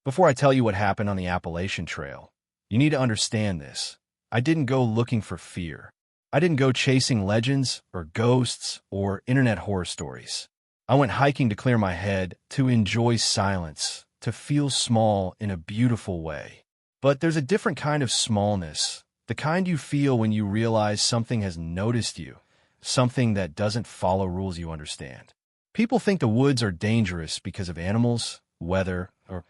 Before I tell you what happened on the Appalachian Trail, you need to understand this. I didn't go looking for fear. I didn't go chasing legends or ghosts or internet horror stories. I went hiking to clear my head, to enjoy silence, to feel small in a beautiful way. But there's a different kind of smallness, the kind you feel when you realize something has noticed you, something that doesn't follow rules you understand. People think the woods are dangerous because of animals, weather, or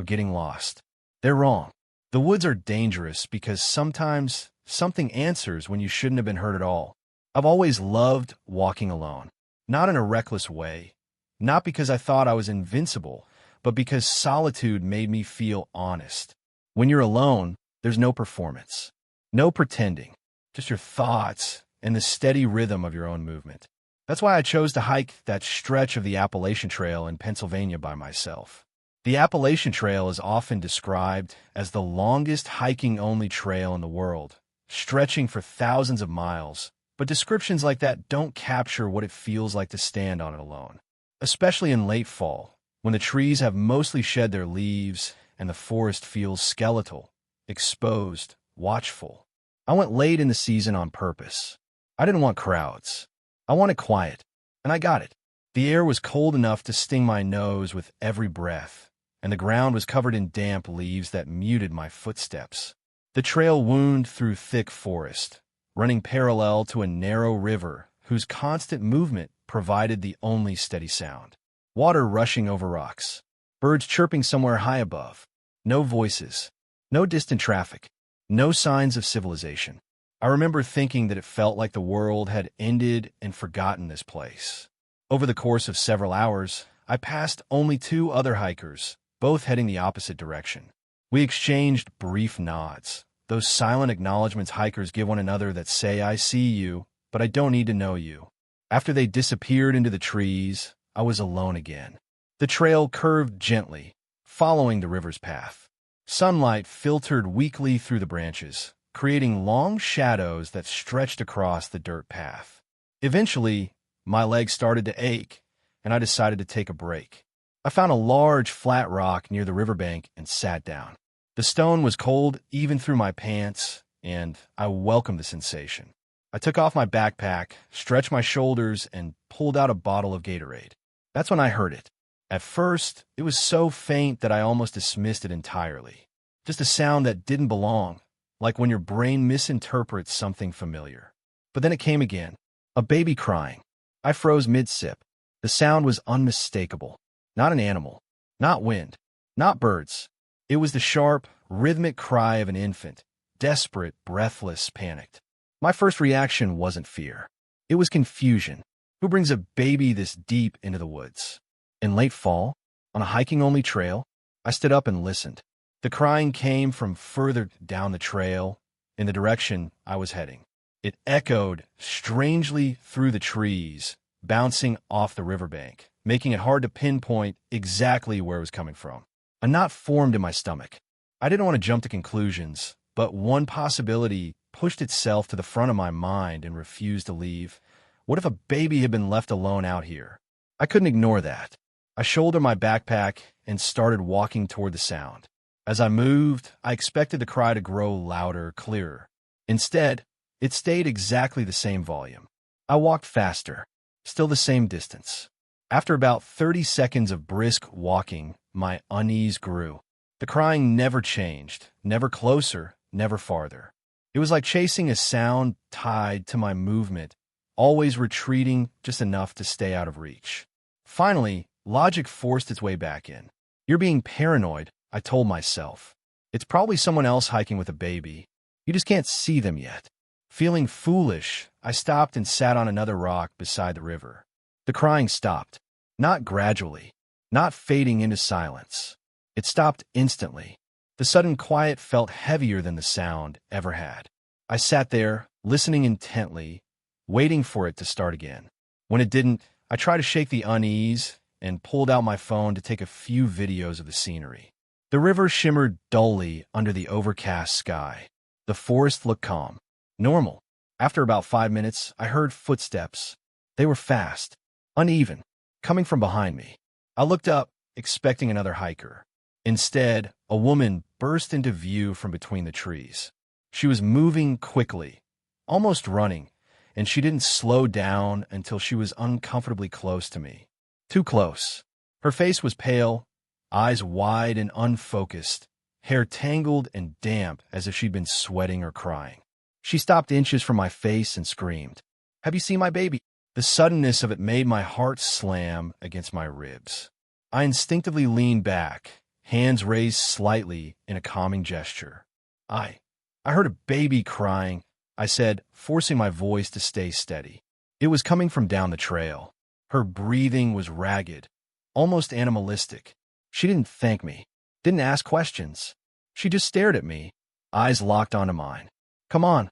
getting lost. They're wrong. The woods are dangerous because sometimes something answers when you shouldn't have been heard at all. I've always loved walking alone, not in a reckless way, not because I thought I was invincible, but because solitude made me feel honest. When you're alone, there's no performance, no pretending, just your thoughts and the steady rhythm of your own movement. That's why I chose to hike that stretch of the Appalachian Trail in Pennsylvania by myself. The Appalachian Trail is often described as the longest hiking-only trail in the world, stretching for thousands of miles, but descriptions like that don't capture what it feels like to stand on it alone, especially in late fall, when the trees have mostly shed their leaves and the forest feels skeletal, exposed, watchful. I went late in the season on purpose. I didn't want crowds. I wanted quiet, and I got it. The air was cold enough to sting my nose with every breath, and the ground was covered in damp leaves that muted my footsteps. The trail wound through thick forest, running parallel to a narrow river whose constant movement provided the only steady sound. Water rushing over rocks, birds chirping somewhere high above. No voices, no distant traffic, no signs of civilization. I remember thinking that it felt like the world had ended and forgotten this place. Over the course of several hours, I passed only 2 other hikers, both heading the opposite direction. We exchanged brief nods, those silent acknowledgments hikers give one another that say, "I see you, but I don't need to know you." After they disappeared into the trees, I was alone again. The trail curved gently, following the river's path. Sunlight filtered weakly through the branches, creating long shadows that stretched across the dirt path. Eventually, my legs started to ache, and I decided to take a break. I found a large, flat rock near the riverbank and sat down. The stone was cold even through my pants, and I welcomed the sensation. I took off my backpack, stretched my shoulders, and pulled out a bottle of Gatorade. That's when I heard it. At first, it was so faint that I almost dismissed it entirely. Just a sound that didn't belong, like when your brain misinterprets something familiar. But then it came again, a baby crying. I froze mid-sip. The sound was unmistakable. Not an animal, not wind, not birds. It was the sharp, rhythmic cry of an infant, desperate, breathless, panicked. My first reaction wasn't fear. It was confusion. Who brings a baby this deep into the woods? In late fall, on a hiking-only trail, I stood up and listened. The crying came from further down the trail, in the direction I was heading. It echoed strangely through the trees, bouncing off the riverbank, making it hard to pinpoint exactly where it was coming from. A knot formed in my stomach. I didn't want to jump to conclusions, but one possibility pushed itself to the front of my mind and refused to leave. What if a baby had been left alone out here? I couldn't ignore that. I shouldered my backpack and started walking toward the sound. As I moved, I expected the cry to grow louder, clearer. Instead, it stayed exactly the same volume. I walked faster, still the same distance. After about 30 seconds of brisk walking, my unease grew. The crying never changed, never closer, never farther. It was like chasing a sound tied to my movement, always retreating just enough to stay out of reach. Finally, logic forced its way back in. "You're being paranoid," I told myself. "It's probably someone else hiking with a baby. You just can't see them yet." Feeling foolish, I stopped and sat on another rock beside the river. The crying stopped. Not gradually, not fading into silence. It stopped instantly. The sudden quiet felt heavier than the sound ever had. I sat there, listening intently, waiting for it to start again. When it didn't, I tried to shake the unease and pulled out my phone to take a few videos of the scenery. The river shimmered dully under the overcast sky. The forest looked calm, normal. After about 5 minutes, I heard footsteps. They were fast, uneven, coming from behind me. I looked up, expecting another hiker. Instead, a woman burst into view from between the trees. She was moving quickly, almost running, and she didn't slow down until she was uncomfortably close to me. Too close. Her face was pale, eyes wide and unfocused, hair tangled and damp as if she'd been sweating or crying. She stopped inches from my face and screamed, "Have you seen my baby?" The suddenness of it made my heart slam against my ribs. I instinctively leaned back, hands raised slightly in a calming gesture. I heard a baby crying, I said, forcing my voice to stay steady. It was coming from down the trail. Her breathing was ragged, almost animalistic. She didn't thank me, didn't ask questions. She just stared at me, eyes locked onto mine. "Come on,"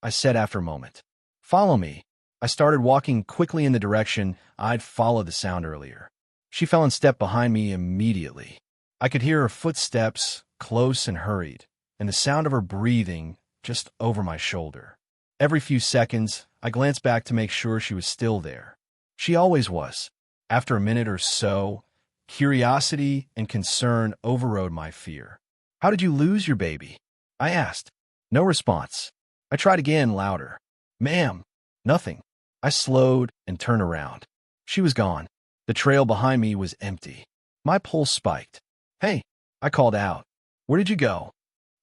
I said after a moment. "Follow me." I started walking quickly in the direction I'd followed the sound earlier. She fell in step behind me immediately. I could hear her footsteps, close and hurried, and the sound of her breathing just over my shoulder. Every few seconds, I glanced back to make sure she was still there. She always was. After a minute or so, curiosity and concern overrode my fear. "How did you lose your baby?" I asked. No response. I tried again, louder. "Ma'am." Nothing. I slowed and turned around. She was gone. The trail behind me was empty. My pulse spiked. "Hey," I called out. "Where did you go?"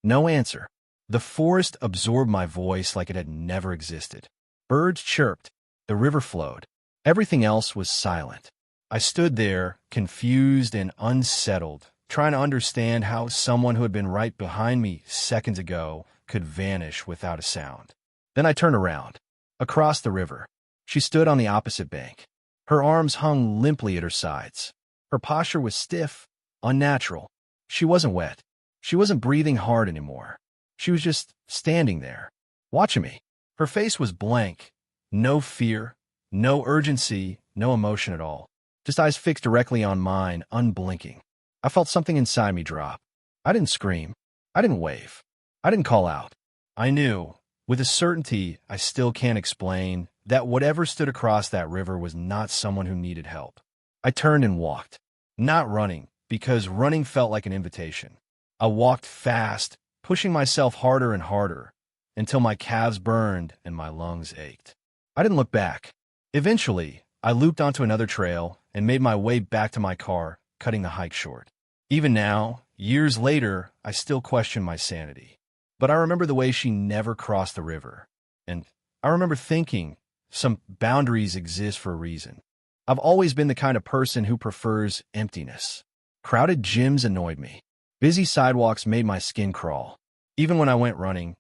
No answer. The forest absorbed my voice like it had never existed. Birds chirped. The river flowed. Everything else was silent. I stood there, confused and unsettled, trying to understand how someone who had been right behind me seconds ago could vanish without a sound. Then I turned around. Across the river, she stood on the opposite bank. Her arms hung limply at her sides. Her posture was stiff, unnatural. She wasn't wet. She wasn't breathing hard anymore. She was just standing there, watching me. Her face was blank. No fear, no urgency, no emotion at all. Just eyes fixed directly on mine, unblinking. I felt something inside me drop. I didn't scream. I didn't wave. I didn't call out. I knew, with a certainty I still can't explain, that whatever stood across that river was not someone who needed help. I turned and walked. Not running, because running felt like an invitation. I walked fast, pushing myself harder and harder, until my calves burned and my lungs ached. I didn't look back. Eventually, I looped onto another trail and made my way back to my car, cutting the hike short. Even now, years later, I still question my sanity. But I remember the way she never crossed the river. And I remember thinking, some boundaries exist for a reason. I've always been the kind of person who prefers emptiness. Crowded gyms annoyed me. Busy sidewalks made my skin crawl. Even when I went running,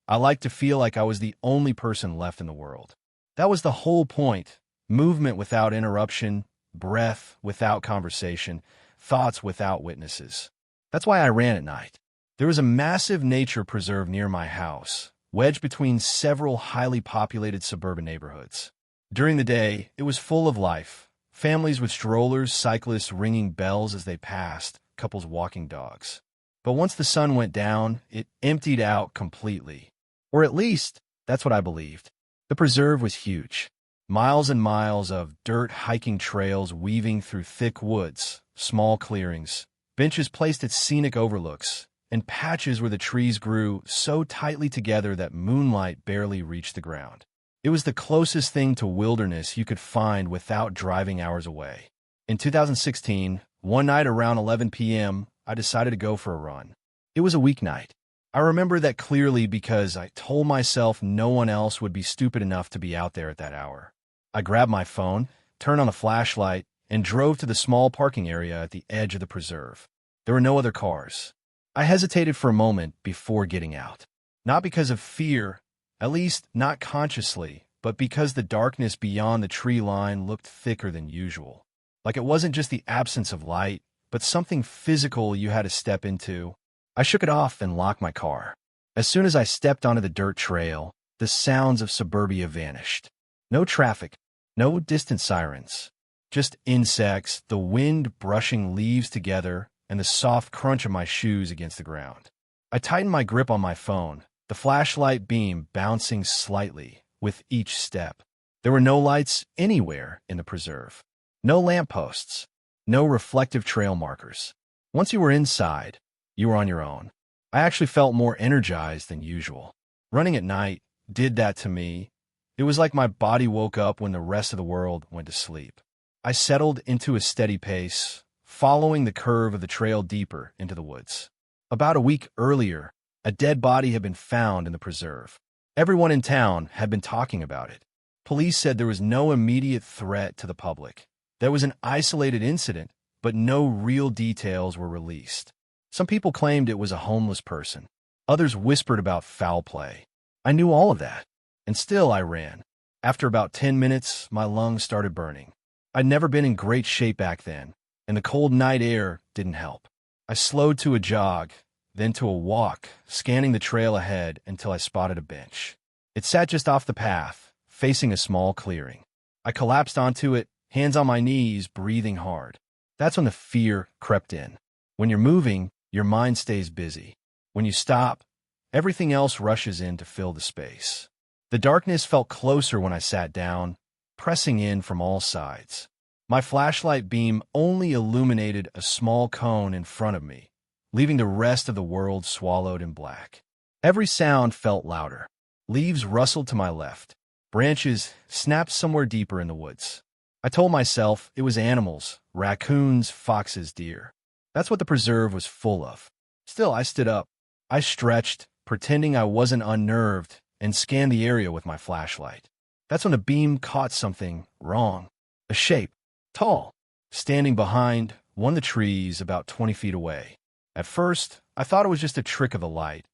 I liked to feel like I was the only person left in the world. That was the whole point. Movement without interruption, breath without conversation, thoughts without witnesses. That's why I ran at night. There was a massive nature preserve near my house, wedged between several highly populated suburban neighborhoods. During the day, it was full of life. Families with strollers, cyclists ringing bells as they passed, couples walking dogs. But once the sun went down, it emptied out completely. Or at least, that's what I believed. The preserve was huge. Miles and miles of dirt hiking trails weaving through thick woods, small clearings, benches placed at scenic overlooks, and patches where the trees grew so tightly together that moonlight barely reached the ground. It was the closest thing to wilderness you could find without driving hours away. In 2016, one night around 11 p.m., I decided to go for a run. It was a weeknight. I remember that clearly because I told myself no one else would be stupid enough to be out there at that hour. I grabbed my phone, turned on the flashlight, and drove to the small parking area at the edge of the preserve. There were no other cars. I hesitated for a moment before getting out. Not because of fear, at least not consciously, but because the darkness beyond the tree line looked thicker than usual. Like it wasn't just the absence of light, but something physical you had to step into. I shook it off and locked my car. As soon as I stepped onto the dirt trail, the sounds of suburbia vanished. No traffic, no distant sirens. Just insects, the wind brushing leaves together, and the soft crunch of my shoes against the ground. I tightened my grip on my phone, the flashlight beam bouncing slightly with each step. There were no lights anywhere in the preserve. No lampposts. No reflective trail markers. Once you were inside, you were on your own. I actually felt more energized than usual. Running at night did that to me. It was like my body woke up when the rest of the world went to sleep. I settled into a steady pace, following the curve of the trail deeper into the woods. About a week earlier, a dead body had been found in the preserve. Everyone in town had been talking about it. Police said there was no immediate threat to the public. There was an isolated incident, but no real details were released. Some people claimed it was a homeless person. Others whispered about foul play. I knew all of that, and still I ran. After about 10 minutes, my lungs started burning. I'd never been in great shape back then, and the cold night air didn't help. I slowed to a jog, then to a walk, scanning the trail ahead until I spotted a bench. It sat just off the path, facing a small clearing. I collapsed onto it, hands on my knees, breathing hard. That's when the fear crept in. When you're moving, your mind stays busy. When you stop, everything else rushes in to fill the space. The darkness felt closer when I sat down, pressing in from all sides. My flashlight beam only illuminated a small cone in front of me, leaving the rest of the world swallowed in black. Every sound felt louder. Leaves rustled to my left. Branches snapped somewhere deeper in the woods. I told myself it was animals, raccoons, foxes, deer. That's what the preserve was full of. Still, I stood up. I stretched, pretending I wasn't unnerved, and scanned the area with my flashlight. That's when the beam caught something wrong. A shape, tall, standing behind one of the trees about 20 feet away. At first, I thought it was just a trick of the light,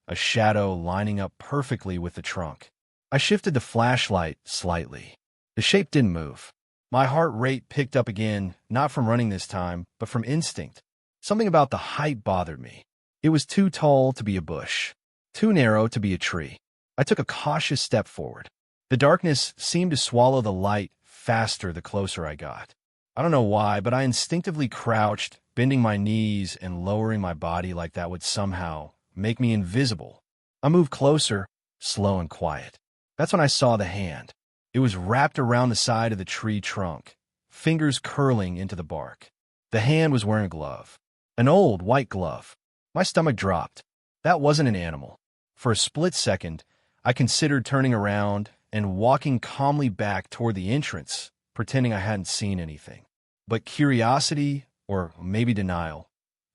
a shadow lining up perfectly with the trunk. I shifted the flashlight slightly. The shape didn't move. My heart rate picked up again, not from running this time, but from instinct. Something about the height bothered me. It was too tall to be a bush, too narrow to be a tree. I took a cautious step forward. The darkness seemed to swallow the light faster the closer I got. I don't know why, but I instinctively crouched, bending my knees and lowering my body like that would somehow make me invisible. I moved closer, slow and quiet. That's when I saw the hand. It was wrapped around the side of the tree trunk, fingers curling into the bark. The hand was wearing a glove, an old white glove. My stomach dropped. That wasn't an animal. For a split second, I considered turning around and walking calmly back toward the entrance, pretending I hadn't seen anything. But curiosity, or maybe denial,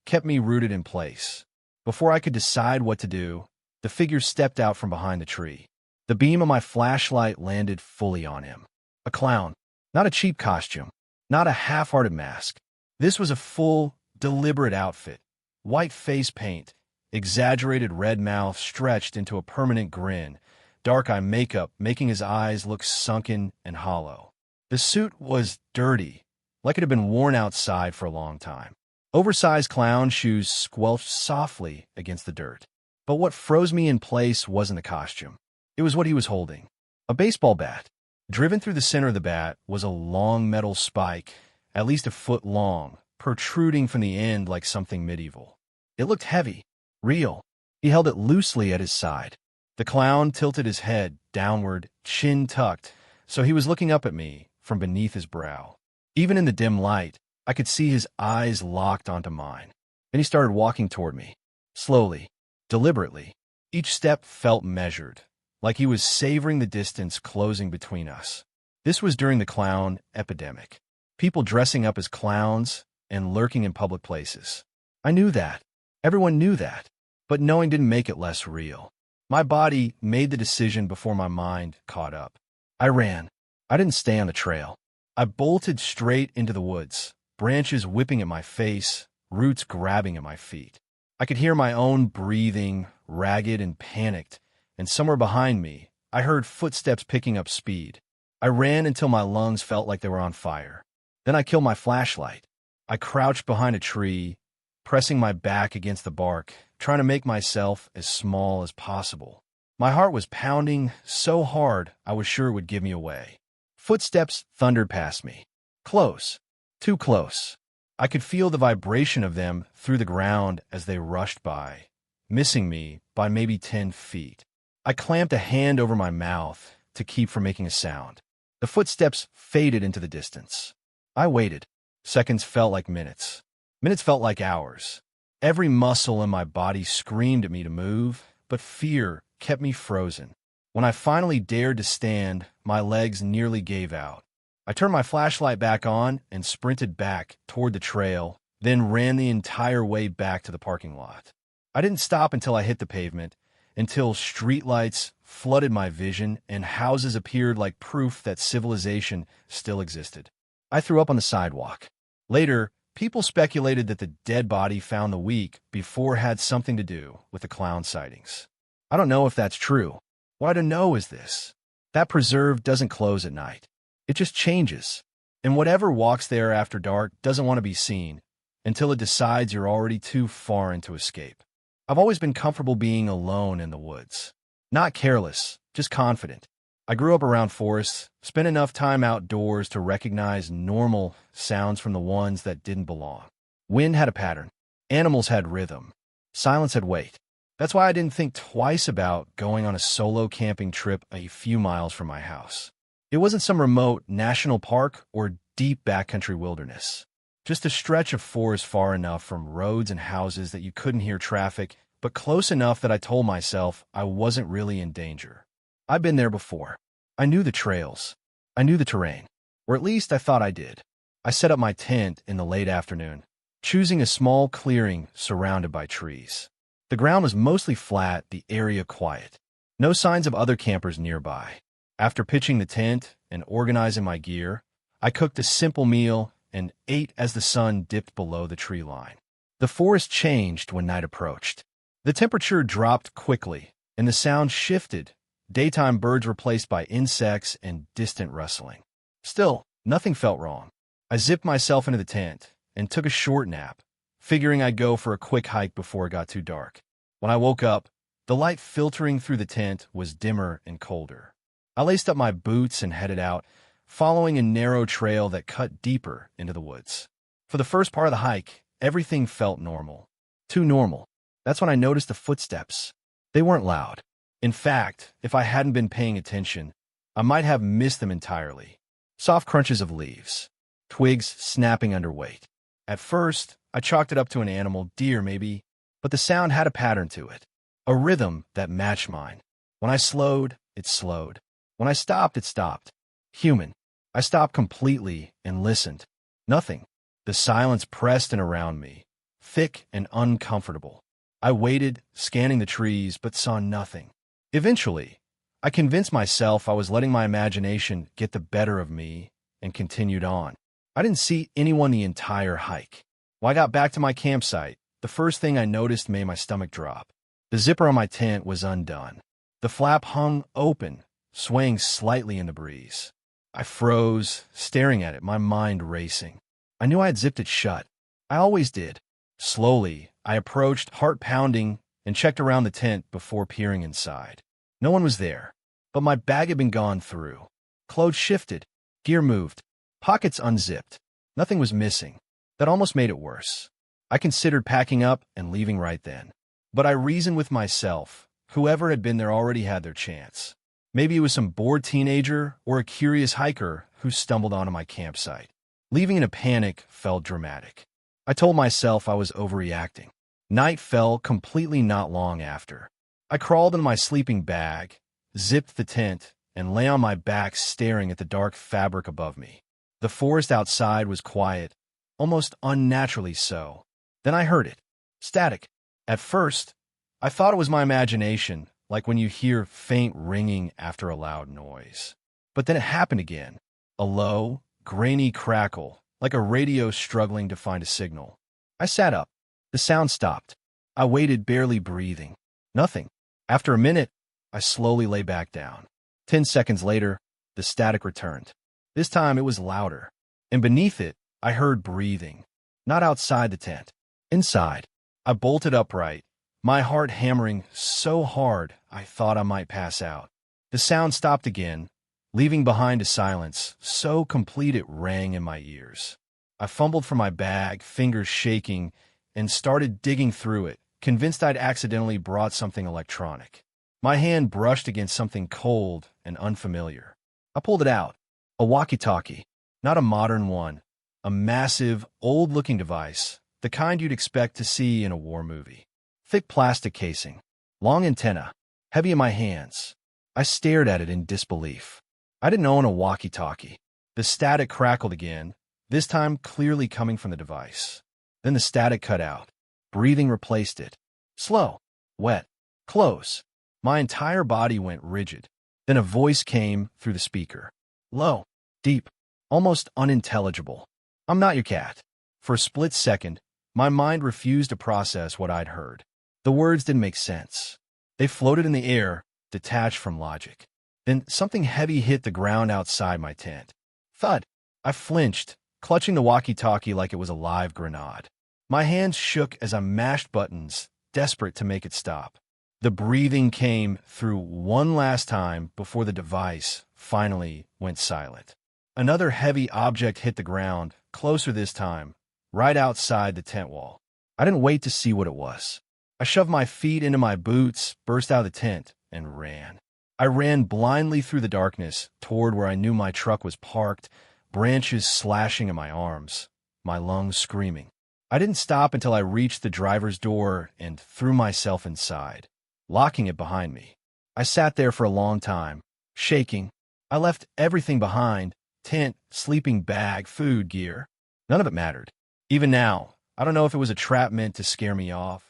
kept me rooted in place. Before I could decide what to do, the figure stepped out from behind the tree. The beam of my flashlight landed fully on him. A clown, not a cheap costume, not a half-hearted mask. This was a full, deliberate outfit. White face paint, exaggerated red mouth stretched into a permanent grin, dark eye makeup making his eyes look sunken and hollow. The suit was dirty, like it had been worn outside for a long time. Oversized clown shoes squelched softly against the dirt. But what froze me in place wasn't the costume. It was what he was holding. A baseball bat. Driven through the center of the bat was a long metal spike, at least a foot long, protruding from the end like something medieval. It looked heavy, real. He held it loosely at his side. The clown tilted his head downward, chin tucked, so he was looking up at me from beneath his brow. Even in the dim light, I could see his eyes locked onto mine. Then he started walking toward me, slowly, deliberately. Each step felt measured, like he was savoring the distance closing between us. This was during the clown epidemic. People dressing up as clowns and lurking in public places. I knew that. Everyone knew that. But knowing didn't make it less real. My body made the decision before my mind caught up. I ran. I didn't stay on the trail. I bolted straight into the woods, branches whipping at my face, roots grabbing at my feet. I could hear my own breathing, ragged and panicked, and somewhere behind me, I heard footsteps picking up speed. I ran until my lungs felt like they were on fire. Then I killed my flashlight. I crouched behind a tree, pressing my back against the bark, trying to make myself as small as possible. My heart was pounding so hard I was sure it would give me away. Footsteps thundered past me. Close. Too close. I could feel the vibration of them through the ground as they rushed by, missing me by maybe 10 feet. I clamped a hand over my mouth to keep from making a sound. The footsteps faded into the distance. I waited. Seconds felt like minutes. Minutes felt like hours. Every muscle in my body screamed at me to move, but fear kept me frozen. When I finally dared to stand, my legs nearly gave out. I turned my flashlight back on and sprinted back toward the trail, then ran the entire way back to the parking lot. I didn't stop until I hit the pavement, until streetlights flooded my vision and houses appeared like proof that civilization still existed. I threw up on the sidewalk. Later, people speculated that the dead body found the week before had something to do with the clown sightings. I don't know if that's true. What I don't know is this: that preserve doesn't close at night. It just changes. And whatever walks there after dark doesn't want to be seen until it decides you're already too far in to escape. I've always been comfortable being alone in the woods. Not careless, just confident. I grew up around forests, spent enough time outdoors to recognize normal sounds from the ones that didn't belong. Wind had a pattern. Animals had rhythm. Silence had weight. That's why I didn't think twice about going on a solo camping trip a few miles from my house. It wasn't some remote national park or deep backcountry wilderness. Just a stretch of forest far enough from roads and houses that you couldn't hear traffic, but close enough that I told myself I wasn't really in danger. I'd been there before. I knew the trails. I knew the terrain. Or at least I thought I did. I set up my tent in the late afternoon, choosing a small clearing surrounded by trees. The ground was mostly flat, the area quiet. No signs of other campers nearby. After pitching the tent and organizing my gear, I cooked a simple meal and ate as the sun dipped below the tree line. The forest changed when night approached. The temperature dropped quickly, and the sound shifted, daytime birds replaced by insects and distant rustling. Still, nothing felt wrong. I zipped myself into the tent and took a short nap, figuring I'd go for a quick hike before it got too dark. When I woke up, the light filtering through the tent was dimmer and colder. I laced up my boots and headed out, following a narrow trail that cut deeper into the woods. For the first part of the hike, everything felt normal. Too normal. That's when I noticed the footsteps. They weren't loud. In fact, if I hadn't been paying attention, I might have missed them entirely. Soft crunches of leaves, twigs snapping under weight. At first, I chalked it up to an animal, deer maybe, but the sound had a pattern to it, a rhythm that matched mine. When I slowed, it slowed. When I stopped, it stopped. Human. I stopped completely and listened. Nothing. The silence pressed in around me, thick and uncomfortable. I waited, scanning the trees, but saw nothing. Eventually, I convinced myself I was letting my imagination get the better of me and continued on. I didn't see anyone the entire hike. When I got back to my campsite, the first thing I noticed made my stomach drop. The zipper on my tent was undone. The flap hung open, swaying slightly in the breeze. I froze, staring at it, my mind racing. I knew I had zipped it shut. I always did. Slowly, I approached, heart pounding, and checked around the tent before peering inside. No one was there, but my bag had been gone through. Clothes shifted, gear moved, pockets unzipped. Nothing was missing. That almost made it worse. I considered packing up and leaving right then. But I reasoned with myself, whoever had been there already had their chance. Maybe it was some bored teenager or a curious hiker who stumbled onto my campsite. Leaving in a panic felt dramatic. I told myself I was overreacting. Night fell completely not long after. I crawled in my sleeping bag, zipped the tent, and lay on my back staring at the dark fabric above me. The forest outside was quiet, almost unnaturally so. Then I heard it. Static. At first, I thought it was my imagination, like when you hear faint ringing after a loud noise. But then it happened again. A low, grainy crackle, like a radio struggling to find a signal. I sat up. The sound stopped. I waited, barely breathing. Nothing. After a minute, I slowly lay back down. 10 seconds later, the static returned. This time it was louder, and beneath it, I heard breathing. Not outside the tent. Inside. I bolted upright, my heart hammering so hard I thought I might pass out. The sound stopped again, leaving behind a silence so complete it rang in my ears. I fumbled for my bag, fingers shaking, and started digging through it, convinced I'd accidentally brought something electronic. My hand brushed against something cold and unfamiliar. I pulled it out. A walkie-talkie. Not a modern one. A massive, old-looking device, the kind you'd expect to see in a war movie. Thick plastic casing, long antenna, heavy in my hands. I stared at it in disbelief. I didn't own a walkie-talkie. The static crackled again, this time clearly coming from the device. Then the static cut out. Breathing replaced it. Slow, wet, close. My entire body went rigid. Then a voice came through the speaker. Low, deep, almost unintelligible. I'm not your cat. For a split second, my mind refused to process what I'd heard. The words didn't make sense. They floated in the air, detached from logic. Then something heavy hit the ground outside my tent. Thud. I flinched, clutching the walkie-talkie like it was a live grenade. My hands shook as I mashed buttons, desperate to make it stop. The breathing came through one last time before the device finally went silent. Another heavy object hit the ground, closer this time, right outside the tent wall. I didn't wait to see what it was. I shoved my feet into my boots, burst out of the tent, and ran. I ran blindly through the darkness toward where I knew my truck was parked, branches slashing in my arms, my lungs screaming. I didn't stop until I reached the driver's door and threw myself inside, locking it behind me. I sat there for a long time, shaking. I left everything behind: tent, sleeping bag, food, gear. None of it mattered. Even now, I don't know if it was a trap meant to scare me off